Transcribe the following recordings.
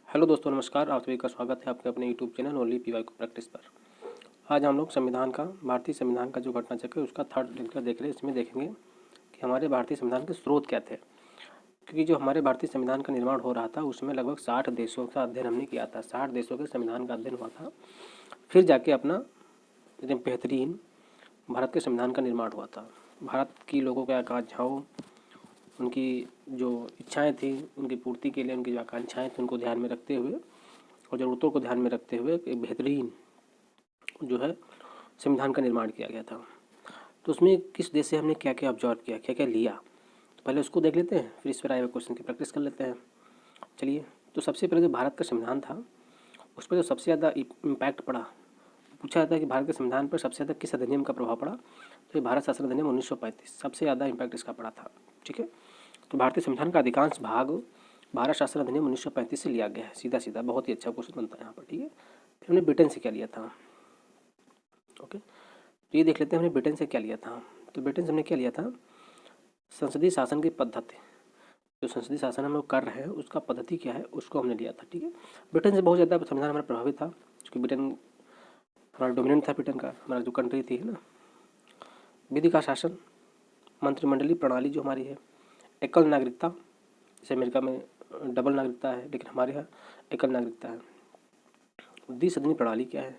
Hello दोस्तों, नमस्कार। आप सभी का स्वागत है आपके अपने यूट्यूब चैनल ओनली पीवाई को प्रैक्टिस पर। आज हम लोग भारतीय संविधान का जो घटना चक्र है उसका थर्ड लेक्चर देख रहे हैं। इसमें देखेंगे कि हमारे भारतीय संविधान के स्रोत क्या थे, क्योंकि जो हमारे भारतीय संविधान का निर्माण हो रहा था उसमें लगभग 60 देशों का अध्ययन हमने किया था। 60 देशों के संविधान का अध्ययन हुआ था, फिर जाके अपना इतने बेहतरीन भारत के संविधान का निर्माण हुआ था। भारत की लोगों की आकांक्षाओं, उनकी जो इच्छाएं थी, उनकी पूर्ति के लिए उनकी जो आकांक्षाएं थी उनको ध्यान में रखते हुए और ज़रूरतों को ध्यान में रखते हुए एक बेहतरीन जो है संविधान का निर्माण किया गया था। तो उसमें किस देश से हमने क्या क्या ऑब्जर्व किया, क्या क्या लिया, तो पहले उसको देख लेते हैं, फिर इस पर आए हुए क्वेश्चन की प्रैक्टिस कर लेते हैं। चलिए, तो सबसे पहले जो भारत का संविधान था उस पर जो सबसे ज़्यादा इम्पैक्ट पड़ा, पूछा जाता है कि भारत के संविधान पर सबसे ज़्यादा किस अधिनियम का प्रभाव पड़ा, तो ये भारत शासन अधिनियम 1935 सबसे ज़्यादा इम्पैक्ट इसका पड़ा था। ठीक है, तो भारतीय संविधान का अधिकांश भाग भारत शासन अधिनियम 1935 से लिया गया है। सीधा सीधा बहुत ही अच्छा क्वेश्चन बनता है यहाँ पर। ठीक है, फिर हमने ब्रिटेन से क्या लिया था। ओके, तो ये देख लेते हैं हमने ब्रिटेन से क्या लिया था। तो ब्रिटेन से हमने क्या लिया था, संसदीय शासन की पद्धति। जो संसदीय शासन हम लोग कर रहे हैं उसका पद्धति क्या है उसको हमने लिया था। ठीक है, ब्रिटेन से बहुत ज़्यादा संविधान हमारा प्रभावित था, क्योंकि ब्रिटेन हमारा डोमिनेंट था। ब्रिटेन का हमारा जो कंट्री थी, है ना। विधि का शासन, मंत्रिमंडलीय प्रणाली जो हमारी है, एकल नागरिकता, जैसे अमेरिका में डबल नागरिकता है लेकिन हमारे यहाँ एकल नागरिकता है। द्विसदनीय प्रणाली क्या है,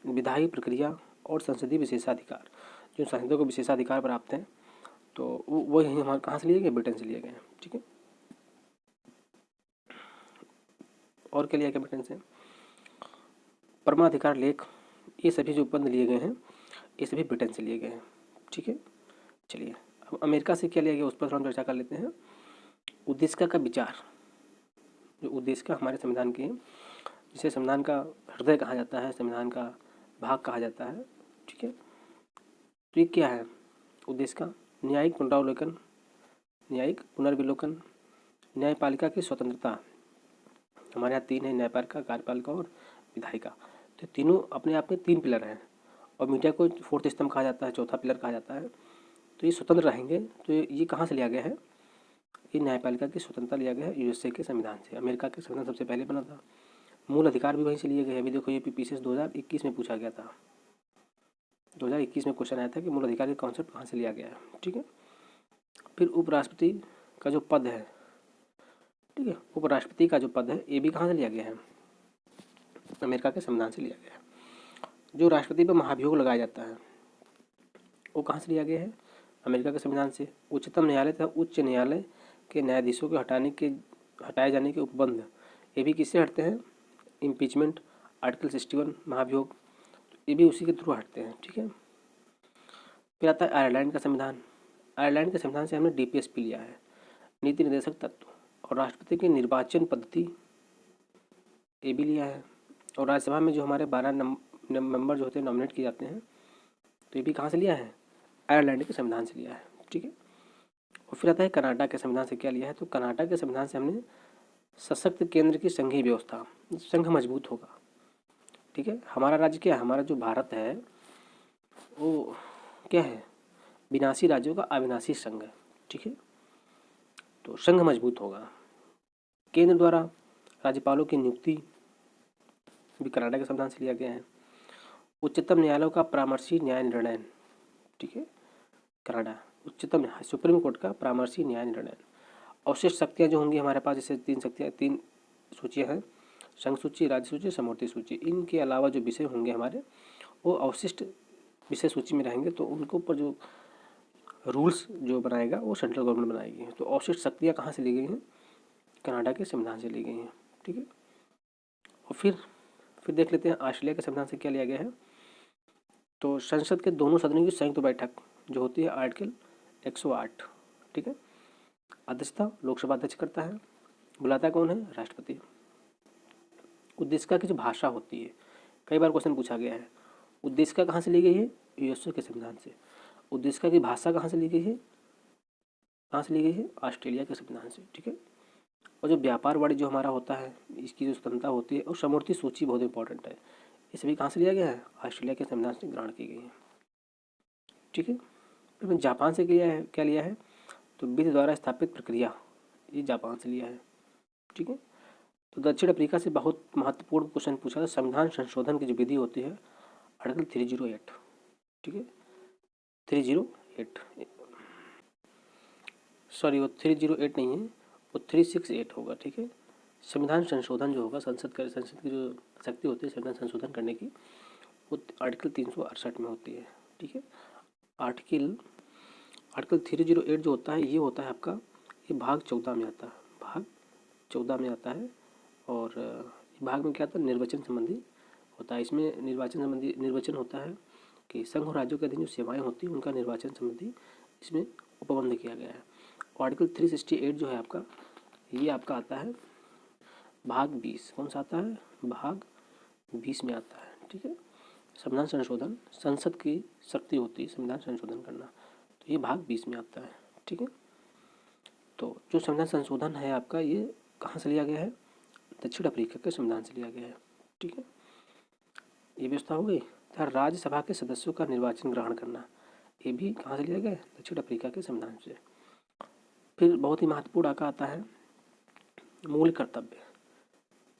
विधायी प्रक्रिया और संसदीय विशेषाधिकार। जो सांसदों को विशेषाधिकार प्राप्त हैं तो वो यहीं हमारे कहाँ से लिए गए, ब्रिटेन से लिए गए हैं। ठीक है, और क्या लिया गया ब्रिटेन से, परमाधिकार लेख, ये सभी जो उपबंध लिए गए हैं ये सभी ब्रिटेन से लिए गए हैं। ठीक है, चलिए अब अमेरिका से क्या लिया गया उस पर थोड़ा हम चर्चा कर लेते हैं। उद्देश्य का विचार, जो उद्देश्य हमारे संविधान की, जिसे संविधान का हृदय कहा जाता है, संविधान का भाग कहा जाता है। ठीक है, तो ये क्या है उद्देश्य का, न्यायिक पुनरावलोकन, न्यायिक पुनर्विलोकन, न्यायपालिका की स्वतंत्रता। हमारे यहाँ तीन है, न्यायपालिका, कार्यपालिका और विधायिका। तो तीनों अपने आप में तीन पिलर हैं और मीडिया को फोर्थ स्तंभ कहा जाता है, चौथा पिलर कहा जाता है। तो ये स्वतंत्र रहेंगे। तो ये कहाँ से लिया गया है, ये न्यायपालिका की स्वतंत्रता लिया गया है यूएसए के संविधान से। अमेरिका के संविधान सबसे पहले बना था। मूल अधिकार भी वहीं से लिए गए। अभी देखो ये पीसीएस 2021 में पूछा गया था, 2021 में क्वेश्चन आया था कि मूल अधिकार का कॉन्सेप्ट कहाँ से लिया गया है। ठीक है, फिर उपराष्ट्रपति का जो पद है, ठीक है, उपराष्ट्रपति का जो पद है ये भी कहाँ से लिया गया है, अमेरिका के संविधान से लिया गया है। जो राष्ट्रपति पर महाभियोग लगाया जाता है वो कहाँ से लिया गया है, अमेरिका के संविधान से। उच्चतम न्यायालय तथा उच्च न्यायालय के न्यायाधीशों के हटाए जाने के उपबंध, ये भी किससे हटते हैं, इम्पीचमेंट, आर्टिकल 61, महाभियोग, ये भी उसी के थ्रू हटते हैं। ठीक है, फिर आता है आयरलैंड का संविधान। आयरलैंड के संविधान से हमने डीपीएसपी लिया है, नीति निर्देशक तत्व, और राष्ट्रपति की निर्वाचन पद्धति ये भी लिया है। और राज्यसभा में जो हमारे 12 मेंबर जो होते हैं नॉमिनेट किए जाते हैं, तो ये भी कहाँ से लिया है, आयरलैंड के संविधान से लिया है। ठीक है, और फिर आता है कनाडा के संविधान से क्या लिया है, तो कनाडा के संविधान से हमने सशक्त केंद्र की संघीय व्यवस्था, संघ मजबूत होगा। ठीक है, हमारा राज्य क्या है, हमारा जो भारत है वो क्या है, विनाशी राज्यों का अविनाशी संघ है। ठीक है, तो संघ मजबूत होगा। केंद्र द्वारा राज्यपालों की नियुक्ति भी कनाडा के संविधान से लिया गया है। उच्चतम न्यायालयों का परामर्शी न्याय निर्णय, ठीक है, कनाडा उच्चतम सुप्रीम कोर्ट का परामर्शी न्याय निर्णय। अवशिष्ट शक्तियाँ जो होंगी हमारे पास, जैसे तीन सूचियाँ हैं, संघ सूची, राज्य सूची, समवर्ती सूची। इनके अलावा जो विषय होंगे हमारे वो अवशिष्ट विषय सूची में रहेंगे, तो उनको ऊपर जो रूल्स जो बनाएगा वो सेंट्रल गवर्नमेंट बनाएगी। तो अवशिष्ट शक्तियाँ कहाँ से ली गई हैं, कनाडा के संविधान से ली गई हैं। ठीक है, और फिर देख लेते हैं ऑस्ट्रेलिया के संविधान से क्या लिया गया है। तो संसद के दोनों सदनों की संयुक्त बैठक जो होती है आर्टिकल 108। ठीक है, अध्यक्षता लोकसभा अध्यक्ष करता है, बुलाता कौन है, राष्ट्रपति। उद्देशिका की जो भाषा होती है, कई बार क्वेश्चन पूछा गया है, उद्देशिका कहाँ से ली गई है, यूएसए के संविधान से। उद्देशिका की भाषा कहाँ से ली गई है, कहाँ से ली गई है, ऑस्ट्रेलिया के संविधान से। ठीक है, और जो व्यापार वाणिज्य जो हमारा होता है इसकी जो स्वतंत्रता होती है, और समवर्ती सूची बहुत इंपॉर्टेंट है, ये सभी कहाँ से लिया गया है, ऑस्ट्रेलिया के संविधान से ग्रहण की गई है। ठीक है, फिर जापान से क्या लिया है, तो विधि द्वारा स्थापित प्रक्रिया, ये जापान से लिया है। ठीक है, तो दक्षिण अफ्रीका से बहुत महत्वपूर्ण क्वेश्चन पूछा था। संविधान संशोधन की जो विधि होती है आर्टिकल 308, ठीक है 308, सॉरी वो 308 नहीं है, वो 368 होगा, ठीक है। संविधान संशोधन जो होगा, संसद की जो शक्ति होती है संविधान संशोधन करने की, वो आर्टिकल 368 में होती है, ठीक है। आर्टिकल 308 जो होता है ये होता है आपका, ये भाग 14 में आता है, भाग 14 में आता है। और भाग में क्या आता है, निर्वाचन संबंधी होता है। इसमें निर्वाचन होता है कि संघ और राज्यों के अधीन जो सेवाएं होती हैं उनका निर्वाचन संबंधी इसमें उपबंध किया गया है। आर्टिकल 368 जो है आपका, ये आपका आता है भाग 20, कौन सा आता है, भाग 20 में आता है, ठीक है। संविधान संशोधन, संसद की शक्ति होती है संविधान संशोधन करना, तो ये भाग 20 में आता है, ठीक है। तो जो संविधान संशोधन है आपका, ये कहाँ से लिया गया है, दक्षिण अफ्रीका के संविधान से लिया गया है, ठीक है। ये व्यवस्था हो गई। राज्यसभा के सदस्यों का निर्वाचन ग्रहण करना, ये भी कहाँ से लिया गया है, दक्षिण अफ्रीका के संविधान से। फिर बहुत ही महत्वपूर्ण आता है मूल कर्तव्य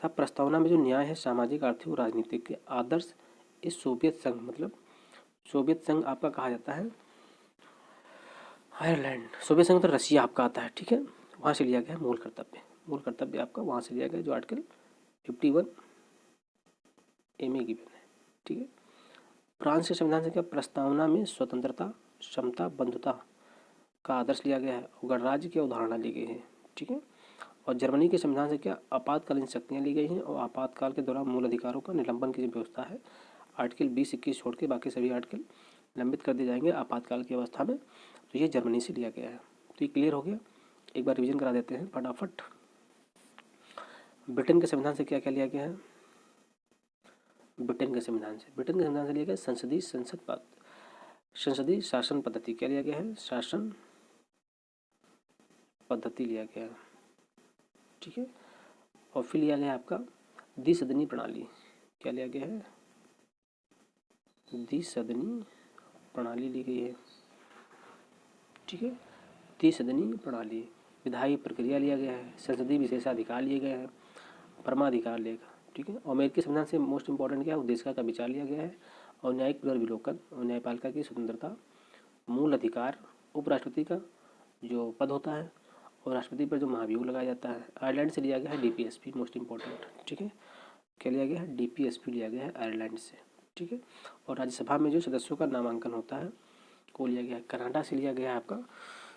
तथा प्रस्तावना में जो न्याय है, सामाजिक, आर्थिक और राजनीतिक के आदर्श इस सोवियत संघ, मतलब सोवियत संघ आपका कहा जाता है आयरलैंड, सोवियत संघ तो रसिया आपका आता है, ठीक है। वहाँ से लिया गया है मूल कर्तव्य आपका वहाँ से लिया गया, जो आर्टिकल 51 ए में गिवन है, ठीक है। फ्रांस के संविधान से क्या, प्रस्तावना में स्वतंत्रता, समता, बंधुता का आदर्श लिया गया है और गणराज्य की अवधारणा ली गई है, ठीक है। और जर्मनी के संविधान से क्या, आपातकालीन शक्तियाँ ली गई हैं और आपातकाल के दौरान मूल अधिकारों का निलंबन की जो व्यवस्था है, आर्टिकल 20-21 छोड़ के बाकी सभी आर्टिकल निलंबित कर दिए जाएंगे आपातकाल की अवस्था में। तो ये जर्मनी से लिया गया है। तो ये क्लियर हो गया, एक बार रिवीजन करा देते हैं फटाफट। ब्रिटेन के संविधान से क्या क्या लिया गया है, ब्रिटेन के संविधान से लिया गया संसदीय शासन पद्धति, क्या लिया गया है, शासन पद्धति लिया गया है, ठीक है। और फिर लिया गया आपका द्विसदनीय प्रणाली, क्या लिया गया है, द्विसदनीय प्रणाली ली गई है, ठीक है। द्विसदनीय प्रणाली, विधायी प्रक्रिया लिया गया है, संसदीय विशेषाधिकार लिए गए हैं, परमाधिकार लेगा, ठीक है। और अमेरिकी संविधान से मोस्ट इंपॉर्टेंट क्या है, उद्देश्य का विचार लिया गया है और न्यायिक पुनर्विलोकन और न्यायपालिका की स्वतंत्रता, मूल अधिकार, उपराष्ट्रपति का जो पद होता है और राष्ट्रपति पर जो महाभियोग लगाया जाता है। आयरलैंड से लिया गया है DPSP, मोस्ट इंपॉर्टेंट, ठीक है। क्या लिया गया है, DPSP लिया गया है आयरलैंड से, ठीक है। और राज्यसभा में जो सदस्यों का नामांकन होता है को लिया गया है। कनाडा से लिया गया है आपका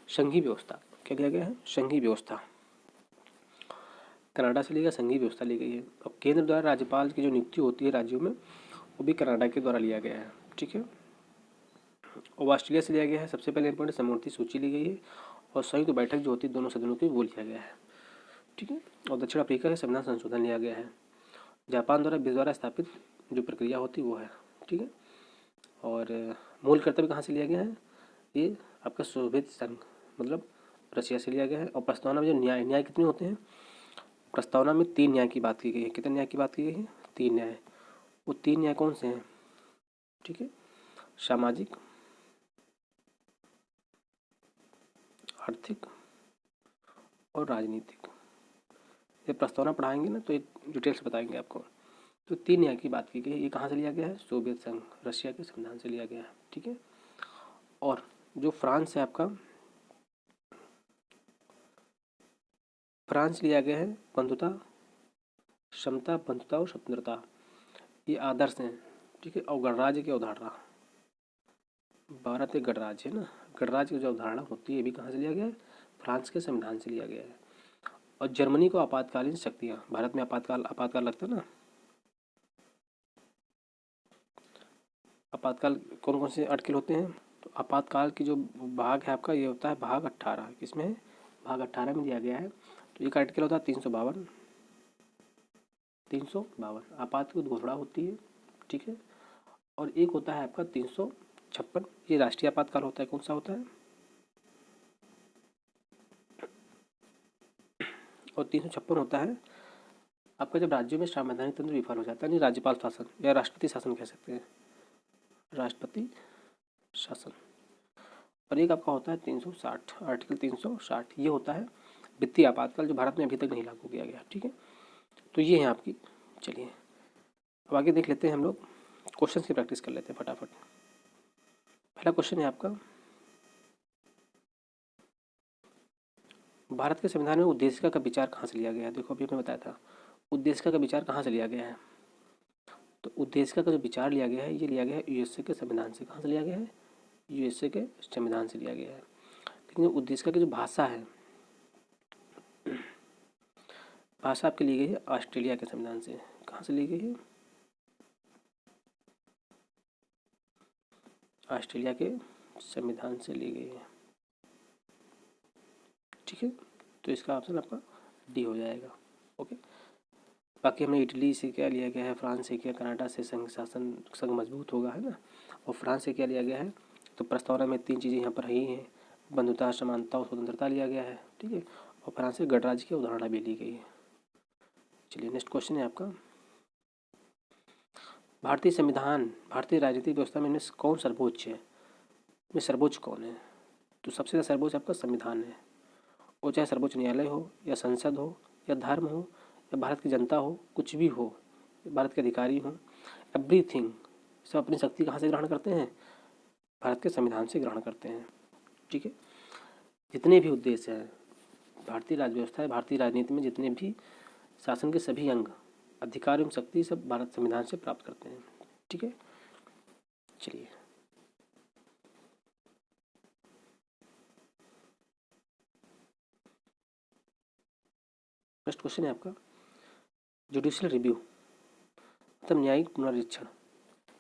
संघीय व्यवस्था, क्या लिया गया है, संघीय व्यवस्था, कनाडा से लिया संघीय व्यवस्था ली गई है। और केंद्र द्वारा राज्यपाल की जो नियुक्ति होती है राज्यों में, वो भी कनाडा के द्वारा लिया गया है, ठीक है। और ऑस्ट्रेलिया से लिया गया है, सबसे पहले इंपॉर्टेंट समवर्ती सूची ली गई है और संयुक्त बैठक जो होती है दोनों सदनों की, वो लिया गया है, ठीक है। और दक्षिण अफ्रीका का संविधान संशोधन लिया गया है। जापान द्वारा स्थापित जो प्रक्रिया होती है वो है, ठीक है। और मूल कर्तव्य कहाँ से लिया गया है, ये आपका सोवियत संघ मतलब रशिया से लिया गया है। और प्रस्तावना में जो न्याय कितने होते हैं, प्रस्तावना में 3 न्याय की बात की गई है। कितने न्याय की बात की गई है, 3 न्याय। वो 3 न्याय कौन से हैं, ठीक है, सामाजिक, आर्थिक और राजनीतिक। ये प्रस्तावना पढ़ाएंगे ना तो एक डिटेल से बताएंगे आपको। तो 3 न्याय की बात की गई है। ये कहाँ से लिया गया है, सोवियत संघ रशिया के संविधान से लिया गया है, ठीक है। और जो फ्रांस है आपका, फ्रांस लिया गया है बंधुता, समता, बंधुता और स्वतंत्रता, ये आदर्श हैं, ठीक है। और गणराज्य की अवधारणा, भारत एक गणराज्य है ना, गणराज्य की जो अवधारणा होती है ये भी कहाँ से लिया गया है, फ्रांस के संविधान से लिया गया है। और जर्मनी को आपातकालीन शक्तियाँ, भारत में आपातकाल लगता है ना, आपातकाल कौन कौन से आर्टिकल होते हैं, तो आपातकाल की जो भाग है आपका ये होता है भाग 18, किसमें है, भाग 18 में दिया गया है। तो एक आर्टिकल होता है 352 आपात की घोषणा होती है, ठीक है। और एक होता है आपका 356, ये राष्ट्रीय आपातकाल होता है, कौन सा होता है, और 356 होता है आपका जब राज्यों में संवैधानिक तंत्र विफल हो जाता है, नहीं राज्यपाल शासन या राष्ट्रपति शासन कह सकते हैं, राष्ट्रपति शासन। और एक आपका होता है 360, आर्टिकल 360, ये होता है वित्तीय आपातकाल, जो भारत में अभी तक नहीं लागू किया गया, ठीक है। तो ये है आपकी। चलिए अब आगे देख लेते हैं हम लोग, क्वेश्चन की प्रैक्टिस कर लेते हैं फटाफट। पहला क्वेश्चन है आपका, भारत के संविधान में उद्देशिका का विचार कहाँ से लिया गया है? देखो अभी मैं बताया था, उद्देशिका का विचार कहाँ से लिया गया है। तो उद्देशिका का जो विचार लिया गया है, ये लिया गया है यूएसए के संविधान से। कहाँ से लिया गया है? यूएसए के संविधान से लिया गया है। लेकिन उद्देशिका की जो भाषा है, भाषा आपकी ली गई है ऑस्ट्रेलिया के संविधान से। कहाँ से ली गई है? ऑस्ट्रेलिया के संविधान से ली गई है। ठीक है, तो इसका ऑप्शन आपका डी हो जाएगा। ओके, बाकी हमने इटली से क्या लिया गया है, फ्रांस से क्या, कनाडा से संघ शासन संघ मजबूत होगा, है ना। और फ्रांस से क्या लिया गया है, तो प्रस्तावना में 3 चीज़ें यहाँ पर ही हैं, बंधुता, समानता और स्वतंत्रता लिया गया है। ठीक है, और फ्रांस से गणराज्य की अवधारणा भी ली गई है। चलिए नेक्स्ट क्वेश्चन है आपका, भारतीय संविधान, भारतीय राजनीतिक व्यवस्था में इनमें कौन सर्वोच्च है? इसमें सर्वोच्च कौन है? तो सबसे ज़्यादा सर्वोच्च आपका संविधान है। वो चाहे सर्वोच्च न्यायालय हो, या संसद हो, या धर्म हो, या भारत की जनता हो, कुछ भी हो, भारत के अधिकारी हों, एवरीथिंग, सब अपनी शक्ति कहाँ से ग्रहण करते हैं? भारत के संविधान से ग्रहण करते हैं। ठीक है, जितने भी उद्देश्य हैं, भारतीय राज्य व्यवस्था है, भारतीय राजनीति में जितने भी शासन के सभी अंग, अधिकार एवं शक्ति सब भारत संविधान से प्राप्त करते हैं। ठीक है, चलिए नेक्स्ट क्वेश्चन है आपका, जुडिशियल रिव्यू मतलब न्यायिक पुनरीक्षण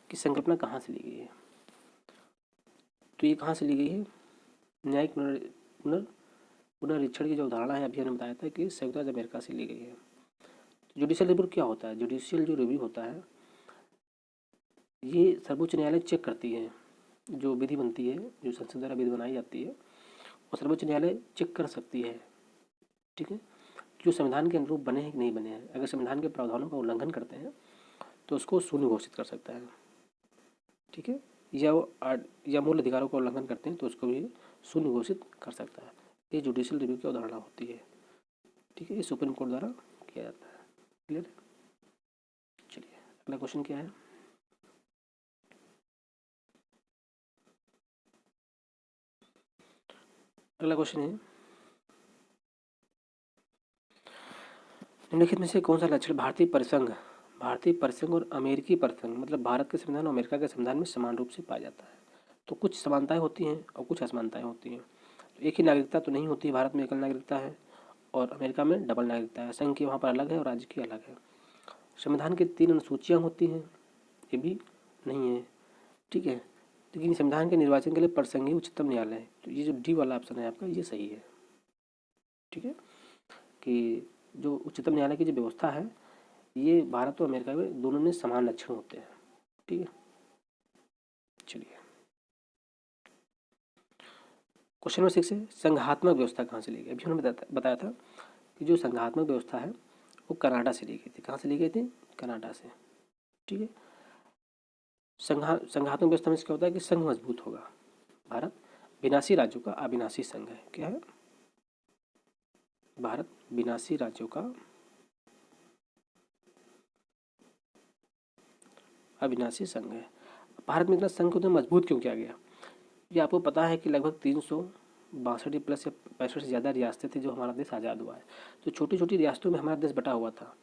की संकल्पना कहाँ से ली गई है? तो ये कहाँ से ली गई है? न्यायिक पुनरीक्षण की जो अवधारणा है, अभी हमने बताया था कि संयुक्त राज्य अमेरिका से ली गई है। जुडिशियल रिव्यू क्या होता है? जुडिशियल जो रिव्यू होता है, ये सर्वोच्च न्यायालय चेक करती है, जो विधि बनती है, जो संसद द्वारा विधि बनाई जाती है, और सर्वोच्च न्यायालय चेक कर सकती है। ठीक है, जो संविधान के अनुरूप बने हैं कि नहीं बने हैं। अगर संविधान के प्रावधानों का उल्लंघन करते हैं तो उसको शून्य घोषित कर सकता है। ठीक है, या मूल अधिकारों का उल्लंघन करते हैं तो उसको भी शून्य घोषित कर सकता है। ये जुडिशियल रिव्यू की अवधारणा होती है। ठीक है, ये सुप्रीम कोर्ट द्वारा किया जाता है। क्लियर? चलिए अगला क्वेश्चन क्या है, अगला क्वेश्चन है, निम्नलिखित में से कौन सा लक्षण भारतीय परिसंघ और अमेरिकी परिसंघ मतलब भारत के संविधान और अमेरिका के संविधान में समान रूप से पाया जाता है? तो कुछ समानताएं होती हैं और कुछ असमानताएं होती हैं। तो एक ही नागरिकता तो नहीं होती, भारत में एकल नागरिकता है और अमेरिका में डबल नागरिकता है। संघ की वहाँ पर अलग है और राज्य की अलग है। संविधान की 3 अनुसूचियाँ होती हैं, ये भी नहीं है। ठीक है, लेकिन संविधान के निर्वाचन के लिए परिसंघीय उच्चतम न्यायालय है। तो ये जो डी वाला ऑप्शन है आपका, ये सही है। ठीक है, कि जो उच्चतम न्यायालय की जो व्यवस्था है, ये भारत और अमेरिका में दोनों में समान लक्षण होते हैं। ठीक है, चलिए क्वेश्चन नंबर 6 है, संघात्मक व्यवस्था कहाँ से ली गई? अभी हमने बताया था कि जो संघात्मक व्यवस्था है वो कनाडा से ली गई थी। कहाँ से ली गई थी? कनाडा से। ठीक है, संघात्मक व्यवस्था में क्या होता है कि संघ मजबूत होगा। भारत विनाशी राज्यों का अविनाशी संघ है। क्या है? भारत विनाशी राज्यों का अविनाशी संघ है। भारत में इतना संघ को मजबूत क्यों किया गया? ये आपको पता है कि लगभग 362 प्लस या 65 से ज़्यादा रियासतें थी जो हमारा देश आज़ाद हुआ है। तो छोटी छोटी रियासतों में हमारा देश बटा हुआ था,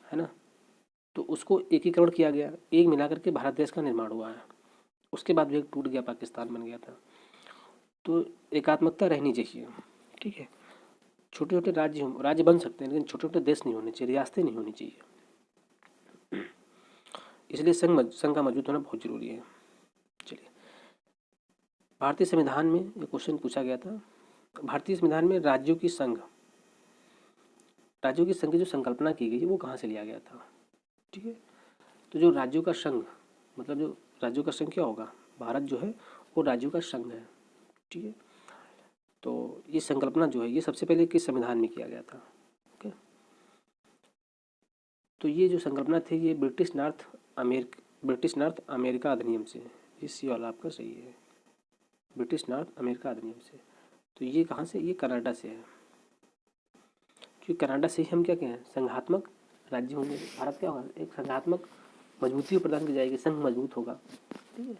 है ना। तो उसको एकीकरण किया गया, एक मिलाकर के भारत देश का निर्माण हुआ है। उसके बाद भी एक टूट गया, पाकिस्तान बन गया था। तो एकात्मकता रहनी चाहिए। ठीक है, छोटे छोटे राज्य बन सकते हैं, लेकिन छोटे छोटे देश नहीं होने चाहिए, रियासतें नहीं होनी चाहिए। इसलिए संघ का मजबूत होना बहुत जरूरी है। चलिए, भारतीय संविधान में ये क्वेश्चन पूछा गया था, भारतीय संविधान में राज्यों की संघ की जो संकल्पना की गई है वो कहाँ से लिया गया था? ठीक है, तो जो राज्यों का संघ मतलब जो राज्यों का संघ क्या होगा? भारत जो है वो राज्यों का संघ है। ठीक है, तो ये संकल्पना जो है ये सबसे पहले किस संविधान में किया गया था? ओके, तो ये जो संकल्पना थी ये ब्रिटिश नॉर्थ अमेरिका अधिनियम से, इस वाला आपका सही है, ब्रिटिश नॉर्थ अमेरिका अधिनियम से। तो ये कहाँ से? ये कनाडा से है, क्योंकि कनाडा से ही हम क्या कहें? संघात्मक राज्य होंगे, भारत क्या होगा, एक संघात्मक मजबूती प्रदान की जाएगी, संघ मजबूत होगा। ठीक है,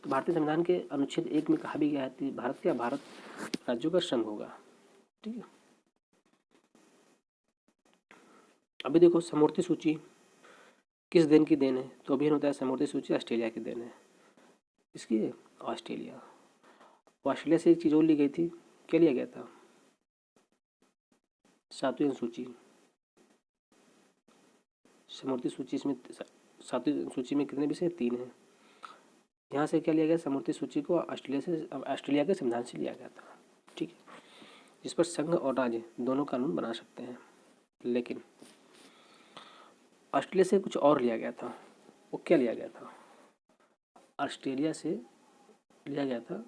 तो भारतीय संविधान के अनुच्छेद 1 में कहा भी गया है कि भारत क्या, भारत राज्यों का संघ होगा। ठीक है, अभी देखो समवर्ती सूची किस देन की देन है, तो अभी होता है समवर्ती सूची ऑस्ट्रेलिया की देन है। इसकी ऑस्ट्रेलिया, ऑस्ट्रेलिया से एक चीज़ और ली गई थी, क्या लिया गया था, 7वीं सूची। समवर्ती सूची इसमें 7वीं सूची में कितने विषय, 3 हैं। यहाँ से क्या लिया गया, समवर्ती सूची को ऑस्ट्रेलिया के संविधान से लिया गया था। ठीक है, जिस पर संघ और राज्य दोनों कानून बना सकते हैं। लेकिन ऑस्ट्रेलिया से कुछ और लिया गया था, वो क्या लिया गया था, ऑस्ट्रेलिया से लिया गया था,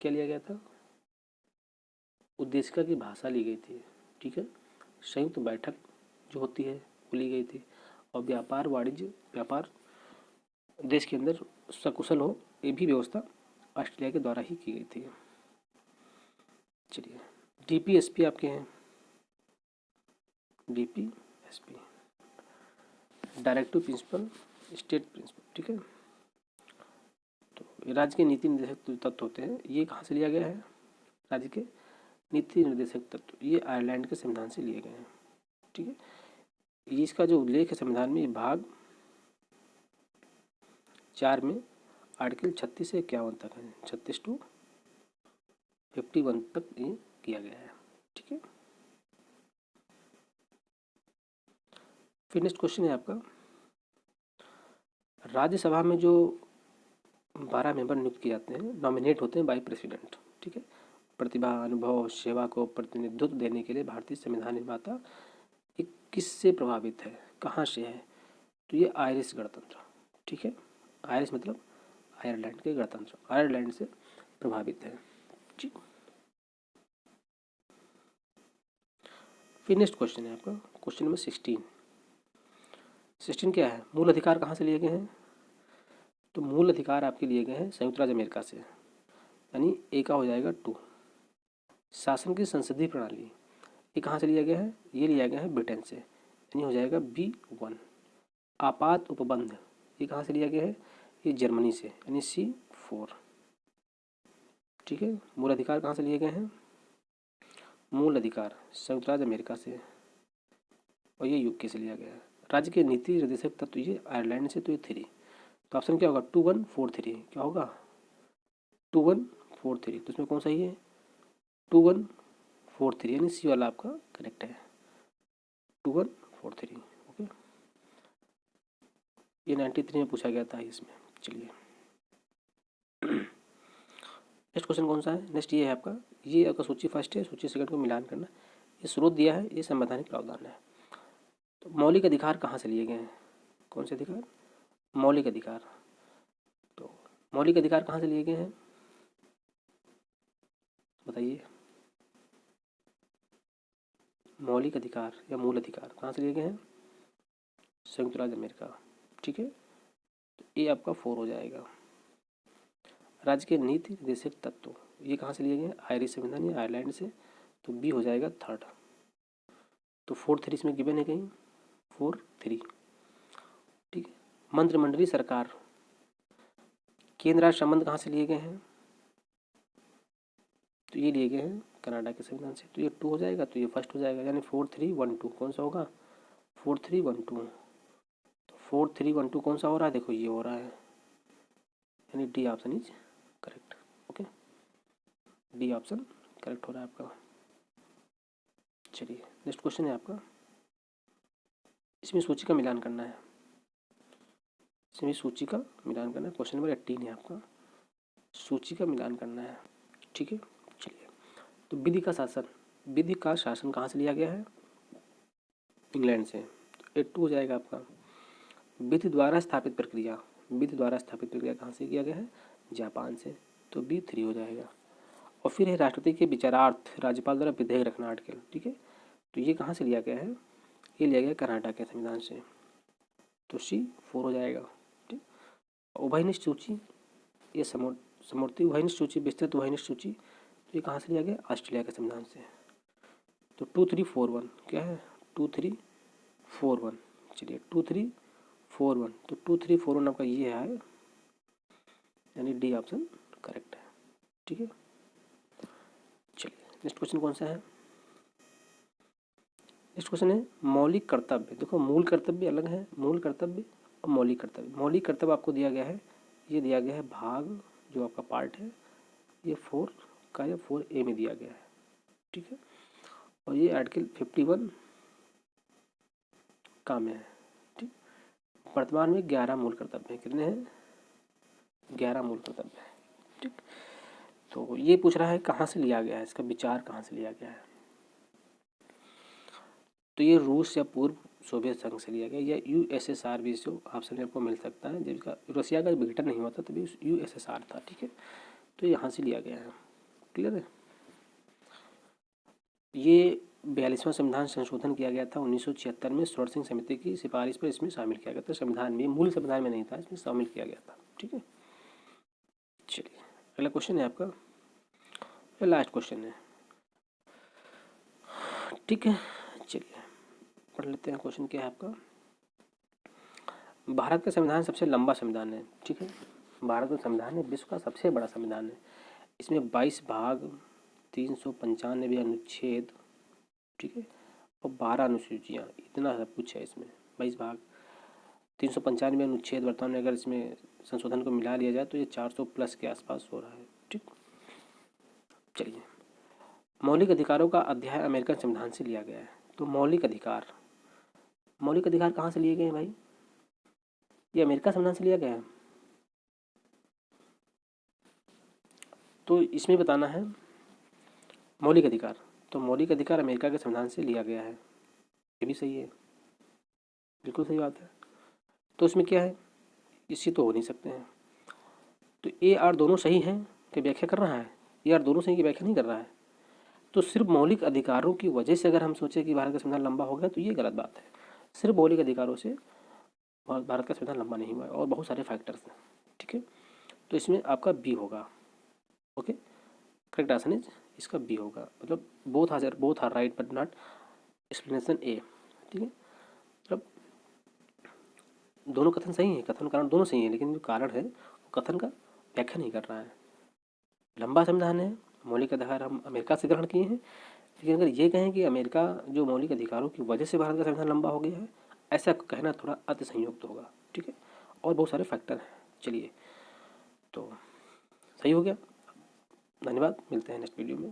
क्या लिया गया था, उद्देशिका की भाषा ली गई थी। ठीक है, संयुक्त बैठक जो होती है वो ली गई थी, और व्यापार वाणिज्य, व्यापार देश के अंदर सकुशल हो, ये भी व्यवस्था ऑस्ट्रेलिया के द्वारा ही की गई थी। चलिए, डीपीएसपी आपके हैं, DPSP directive principle, state principle. ठीक है, तो राज्य के नीति निर्देशक तत्व होते हैं, ये कहाँ से लिया गया है, राज्य के नीति निर्देशक तत्व ये आयरलैंड के संविधान से लिए गए हैं। ठीक है, ये इसका जो उल्लेख है संविधान में, भाग 4 में आर्टिकल 36 से 51 तक है, 36 to 51 तक ये किया गया है। ठीक है, फिर नेक्स्ट क्वेश्चन है आपका, राज्यसभा में जो 12 मेंबर नियुक्त किए जाते हैं, नॉमिनेट होते हैं बाय प्रेसिडेंट। ठीक है, प्रतिभा, अनुभव, सेवा को प्रतिनिधित्व देने के लिए भारतीय संविधान निर्माता ये किससे प्रभावित है, कहाँ से है, तो ये आयरिश गणतंत्र। ठीक है, आयरिश मतलब आयरलैंड के गणतंत्र, आयरलैंड से प्रभावित है। ठीक, फिर नेक्स्ट क्वेश्चन है आपका, क्वेश्चन नंबर 16 क्या है, मूल अधिकार कहाँ से लिए गए हैं, तो मूल अधिकार आपके लिए गए हैं संयुक्त राज्य अमेरिका से, यानी ए का हो जाएगा 2। शासन की संसदीय प्रणाली ये कहाँ से लिया गया है, ये लिया गया है ब्रिटेन से, यानी हो जाएगा B1। आपात उपबंध ये कहाँ से लिया गया है, ये जर्मनी से, यानी C4। ठीक है, मूल अधिकार कहाँ से लिए गए हैं, मूल अधिकार संयुक्त राज्य अमेरिका से, और ये यूके से लिया गया है। राज्य के नीति निर्देशक तत्व ये आयरलैंड से, तो ये 3, तो ऑप्शन क्या होगा, 2143, क्या होगा 2143, तो इसमें कौन सा ही है 2143, यानी सी वाला आपका करेक्ट है, 2143। ओके, ये 93 में पूछा गया था इसमें। चलिए, नेक्स्ट क्वेश्चन कौन सा है, नेक्स्ट ये है आपका, ये आपका सूची फर्स्ट है, सूची सेकंड को मिलान करना, ये स्रोत दिया है, ये संवैधानिक प्रावधान है। तो मौलिक अधिकार कहाँ से लिए गए हैं, कौन से अधिकार, मौलिक अधिकार, तो मौलिक अधिकार कहाँ से लिए गए हैं बताइए, मौलिक अधिकार या मूल अधिकार कहाँ से लिए गए हैं, संयुक्त राज्य अमेरिका। ठीक है, तो ये आपका 4 हो जाएगा। राज्य के नीति निर्देशक तत्व ये कहाँ से लिए गए हैं, आयरिश संविधान या आयरलैंड से, तो बी हो जाएगा 3rd। तो 4-3 इसमें गिवन है कहीं, 4-3। ठीक है, मंत्रिमंडलीय सरकार, केंद्र राज्य संबंध कहाँ से लिए गए हैं, तो ये लिए गए हैं कनाडा के संविधान से, तो ये 2 हो जाएगा, तो ये फर्स्ट हो जाएगा, यानी 4-3-1-2 कौन सा होगा, 4-3-1-2, तो 4-3-1-2 कौन सा हो रहा है, देखो ये हो रहा है, यानी D option is correct. Okay, D option correct हो रहा है आपका। चलिए, नेक्स्ट क्वेश्चन है आपका, इसमें सूची का मिलान करना है, इसमें सूची का मिलान करना है, क्वेश्चन नंबर 18 है आपका, सूची का मिलान करना है। ठीक है, चलिए, तो विधि का शासन, विधि का शासन कहाँ से लिया गया है, इंग्लैंड से, तो 2 हो जाएगा आपका। विधि द्वारा स्थापित प्रक्रिया, विधि द्वारा स्थापित प्रक्रिया कहाँ से किया गया है, जापान से, तो B3 हो जाएगा। और फिर है राष्ट्रपति के विचारार्थ राज्यपाल द्वारा विधेयक रखना आर्टिकल। ठीक है, तो ये कहाँ से लिया गया है, ये लिया गया कनाडा के संविधान से, तो C4 हो जाएगा। ठीक, उभयनिष्ठ सूची ये समवर्ती उभयनिष्ठ सूची, विस्तृत उभयनिष्ठ सूची, तो ये कहाँ से लिया गया, ऑस्ट्रेलिया के संविधान से, तो 2341 क्या है, 2341। चलिए 2341, तो 2341 आपका ये है, यानी डी ऑप्शन करेक्ट है। ठीक है, चलिए नेक्स्ट क्वेश्चन कौन सा है। नेक्स्ट क्वेश्चन है मौलिक कर्तव्य। देखो मूल कर्तव्य अलग है, मूल कर्तव्य और मौलिक कर्तव्य। मौलिक कर्तव्य आपको दिया गया है, ये दिया गया है भाग जो आपका पार्ट है, ये 4 का या 4A में दिया गया है। ठीक है, और ये आर्टिकल 51 का में है। ठीक, वर्तमान में 11 मूल कर्तव्य हैं। कितने हैं, 11 मूल कर्तव्य हैं। ठीक, तो ये पूछ रहा है कहाँ से लिया गया है, इसका विचार कहाँ से लिया गया है। तो ये रूस या पूर्व सोवियत संघ से लिया गया, या USSR भी जो ऑप्शन में आपको मिल सकता है, जिसका रसिया का विघटन नहीं हुआ था तभी USSR था। ठीक है, तो यहाँ से लिया गया है। क्लियर है। ये 42वां संविधान संशोधन किया गया था 1976 में, स्वर्ण सिंह समिति की सिफारिश पर इसमें शामिल किया गया था। संविधान में, मूल संविधान में नहीं था, इसमें शामिल किया गया था। ठीक है, चलिए अगला क्वेश्चन है आपका, लास्ट क्वेश्चन है। ठीक है, चलिए पढ़ लेते हैं। क्वेश्चन क्या है आपका, भारत का संविधान सबसे लंबा संविधान है। ठीक है, भारत का संविधान है विश्व का सबसे बड़ा संविधान है। इसमें 22 भाग, 395 अनुच्छेद, ठीक है, और 12 अनुसूचियाँ, इतना सब कुछ है इसमें। 22 भाग, 395 अनुच्छेद, वर्तमान में अगर इसमें संशोधन को मिला लिया जाए तो ये 400 प्लस के आसपास हो रहा है। ठीक, चलिए मौलिक अधिकारों का अध्याय अमेरिकन संविधान से लिया गया है। तो मौलिक अधिकार कहाँ से लिए गए हैं भाई, ये अमेरिका संविधान से लिया गया है। तो इसमें बताना है मौलिक अधिकार, तो मौलिक अधिकार अमेरिका के संविधान से लिया गया है, ये भी सही है, बिल्कुल सही बात है। तो इसमें क्या है, इससे तो हो नहीं सकते हैं। तो ए आर दोनों सही हैं कि व्याख्या कर रहा है, ए आर दोनों सही की व्याख्या नहीं कर रहा है। तो सिर्फ मौलिक अधिकारों की वजह से अगर हम सोचें कि भारत का संविधान लंबा हो गया तो ये गलत बात है। सिर्फ मौलिक अधिकारों से भारत का संविधान लंबा नहीं हुआ है, और बहुत सारे फैक्टर्स हैं। ठीक है, तो इसमें आपका बी होगा। ओके, करेक्ट आंसर इज इसका बी होगा, मतलब both are right but not explanation A. ठीक है, मतलब दोनों कथन सही है, कथन कारण दोनों सही है, लेकिन जो कारण है वो कथन का व्याख्या नहीं कर रहा है। लंबा संविधान है, मौलिक अधिकार हम अमेरिका से ग्रहण किए हैं, लेकिन अगर ये कहें कि अमेरिका जो मौलिक अधिकारों की वजह से भारत का संविधान लंबा हो गया है, ऐसा कहना थोड़ा अतिसंयुक्त होगा। ठीक है, और बहुत सारे फैक्टर हैं। चलिए, तो सही हो गया, धन्यवाद, मिलते हैं नेक्स्ट वीडियो में।